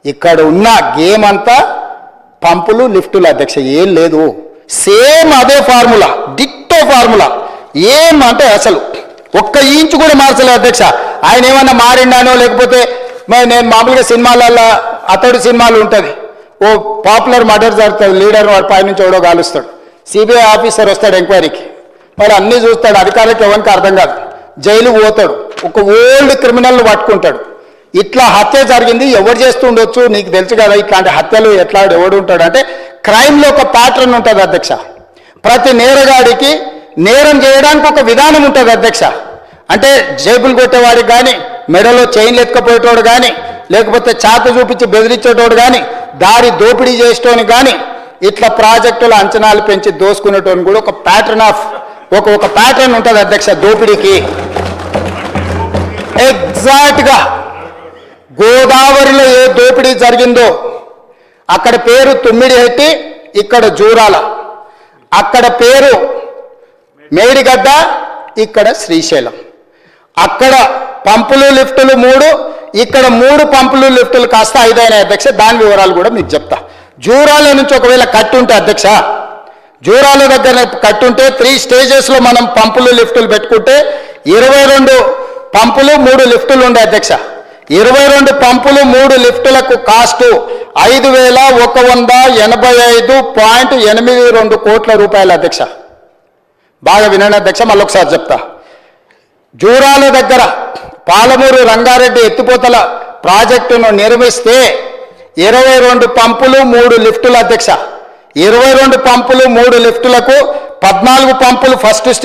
ఇక్కడ ఉన్న గేమ్ అంతా పంపులు లిఫ్టులు అధ్యక్ష, ఏం లేదు. సేమ్ అదే ఫార్ములా, డిట్టో ఫార్ములా. ఏమంటే అసలు ఒక్క ఇంచు కూడా మార్చలేదు అధ్యక్ష. ఆయన ఏమన్నా మారిండానో లేకపోతే నేను మామూలుగా సినిమాలలో అతడు సినిమాలు ఉంటుంది, ఓ పాపులర్ మర్డర్ జరుగుతుంది, లీడర్ వాడు పైనుంచి ఎవడో గాలుస్తాడు, సిబిఐ ఆఫీసర్ వస్తాడు ఎంక్వైరీకి, వాడు అన్నీ చూస్తాడు, అధికారులకు ఎవరికి అర్థం కాదు, జైలుకు పోతాడు, ఒక ఓల్డ్ క్రిమినల్ని పట్టుకుంటాడు. ఇట్లా హత్య జరిగింది, ఎవరు చేస్తుండొచ్చు నీకు తెలుసు కదా, ఇట్లాంటి హత్యలు ఎట్లా ఎవడు ఉంటాడు అంటే క్రైమ్లో ఒక ప్యాటర్న్ ఉంటుంది అధ్యక్ష. ప్రతి నేరగాడికి నేరం చేయడానికి ఒక విధానం ఉంటుంది అధ్యక్ష. అంటే జేబులు కొట్టేవాడికి కానీ, మెడలో చైన్లు ఎత్తుకపోయేటోడు కానీ, లేకపోతే చాత చూపించి బెదిరించేటోడు కానీ, దారి దోపిడీ చేసేటోని కానీ, ఇట్లా ప్రాజెక్టుల అంచనాలు పెంచి దోసుకునేటోని కూడా ఒక ప్యాటర్న్ ఆఫ్ ఒక ప్యాటర్న్ ఉంటుంది అధ్యక్ష దోపిడీకి. ఎగ్జాక్ట్గా గోదావరిలో ఏ దోపిడీ జరిగిందో అక్కడ పేరు తుమ్మిడిహెట్టి, ఇక్కడ జూరాల, అక్కడ పేరు మేడిగడ్డ, ఇక్కడ శ్రీశైలం. అక్కడ పంపులు లిఫ్టులు 3, ఇక్కడ 3 పంపులు లిఫ్టులు కాస్త 5 అయినాయి అధ్యక్ష. దాని వివరాలు కూడా మీకు చెప్తా. జూరాల నుంచి ఒకవేళ కట్టుంటే అధ్యక్ష, జూరాల దగ్గర కట్టుంటే 3 స్టేజెస్లో మనం పంపులు లిఫ్టులు పెట్టుకుంటే 22 పంపులు 3 లిఫ్టులు ఉండే అధ్యక్ష. 22 పంపులు 3 లిఫ్టులకు కాస్టు 5,185.82 కోట్ల రూపాయలు అధ్యక్ష. బాగా వినండి అధ్యక్ష, మళ్ళీ ఒకసారి చెప్తా. జూరాల దగ్గర పాలమూరు రంగారెడ్డి ఎత్తిపోతల ప్రాజెక్టును నిర్మిస్తే 22 పంపులు 3 లిఫ్టులు అధ్యక్ష. 22 పంపులు 3 లిఫ్టులకు 14 పంపులు ఫస్ట్